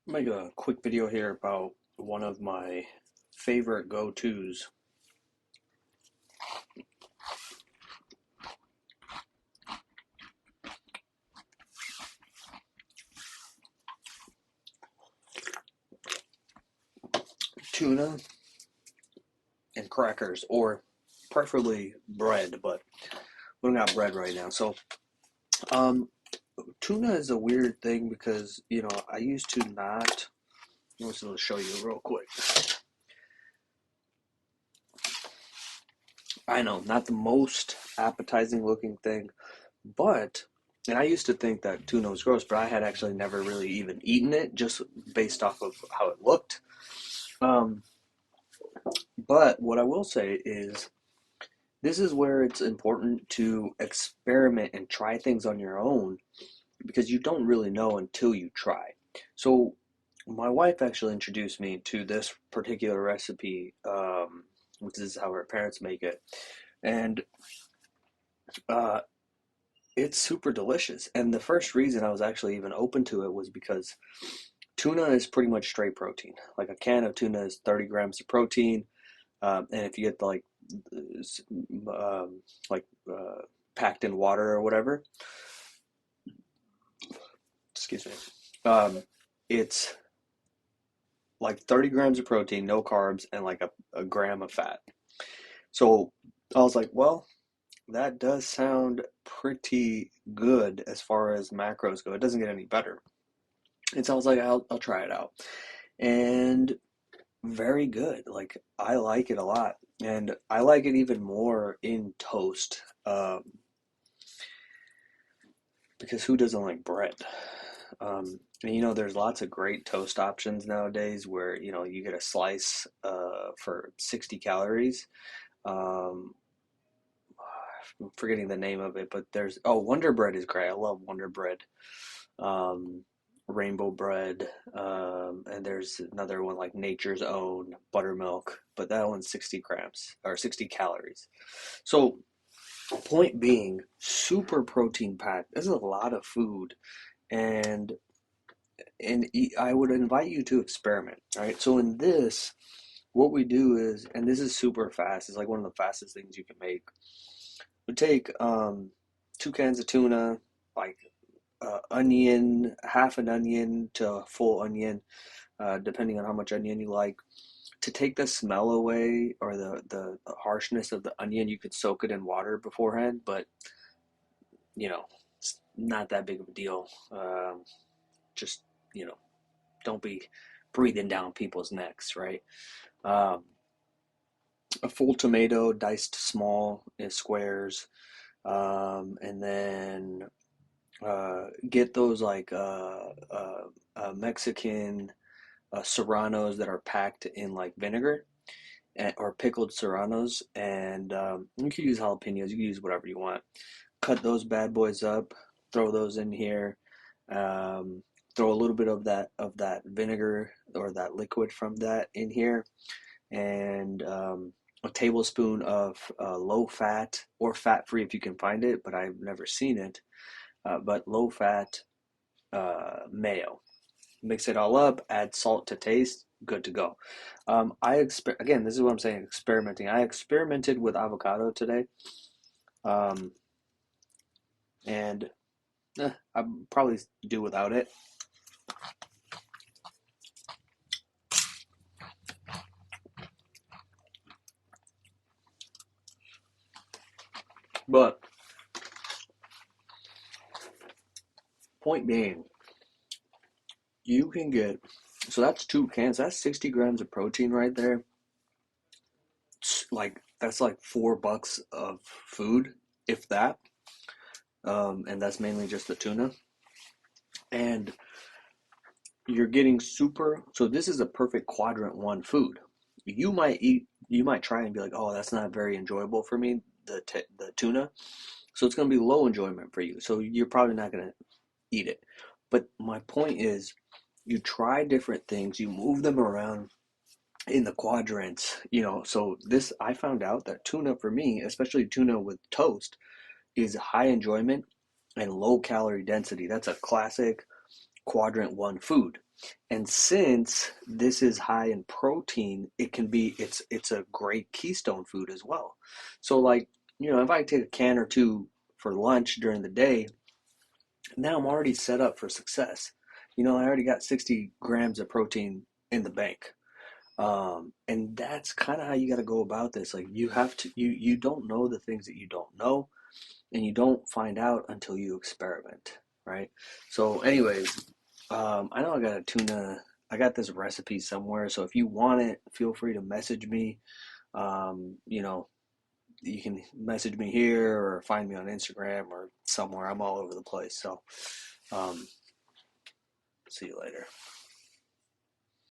Make a quick video here about one of my favorite go-tos. Tuna and crackers, or preferably bread, but we don't got bread right now. Um, Tuna is a weird thing because, I used to not, I'm just going to show you real quick. I know, not the most appetizing looking thing, but, and I used to think that tuna was gross, but I had actually never really even eaten it just based off of how it looked. Um, But what I will say is this is where it's important to experiment and try things on your own because you don't really know until you try. So my wife actually introduced me to this particular recipe, which is how her parents make it, and uh, it's super delicious. And the first reason I was actually even open to it was because tuna is pretty much straight protein. Like a can of tuna is 30 grams of protein. And if you get um, like packed in water or whatever, excuse me, it's like 30 grams of protein, no carbs, and like a gram of fat. So I was like, well, that does sound pretty good as far as macros go. It doesn't get any better. And so I was like, I'll try it out. And very good. Like I like it a lot. And I like it even more in toast. Because who doesn't like bread? And there's lots of great toast options nowadays where, you get a slice for 60 calories. Um, I'm forgetting the name of it, but Wonder Bread is great. I love Wonder Bread. Um, Rainbow Bread. And there's another one like Nature's Own Buttermilk, but that one's 60 grams or 60 calories. So, point being, super protein packed. This is a lot of food and I would invite you to experiment. All right. So in this, what we do is, and this is super fast. It's like one of the fastest things you can make. We take 2 cans of tuna, like onion, half an onion to a full onion, depending on how much onion you like. To take the smell away or the harshness of the onion, you could soak it in water beforehand, but it's not that big of a deal. Just you know, don't be breathing down people's necks, right? Um, a full tomato diced small in squares, and then get those like Mexican serranos that are packed in like vinegar or pickled serranos, and you can use jalapenos. You can use whatever you want. Cut those bad boys up, throw those in here. Um, Throw a little bit of that vinegar or that liquid from that in here, and a tablespoon of low fat or fat free if you can find it, but I've never seen it. But low fat mayo. Mix it all up, add salt to taste, good to go. Again, this is what I'm saying, experimenting. I experimented with avocado today, um, and I probably do without it. But point being, you can get so that's 2 cans. That's 60 grams of protein right there. Like that's like $4 of food, if that. And that's mainly just the tuna. And you're getting super. So this is a perfect quadrant one food. You might try and be like, oh, that's not very enjoyable for me, the tuna. So it's going to be low enjoyment for you. So you're probably not going to eat it. But my point is, you try different things, you move them around in the quadrants. So this I found out that tuna for me, especially tuna with toast, is high enjoyment and low calorie density. That's a classic quadrant one food. And since this is high in protein, it's a great keystone food as well. So like, if I take a can or two for lunch during the day, now I'm already set up for success. I already got 60 grams of protein in the bank. And that's kind of how you got to go about this. Like you don't know the things that you don't know, and you don't find out until you experiment, right? So, anyways, I know I got this recipe somewhere. So if you want it, feel free to message me. Um, you know, you can message me here or find me on Instagram or somewhere. I'm all over the place. So, um, see you later.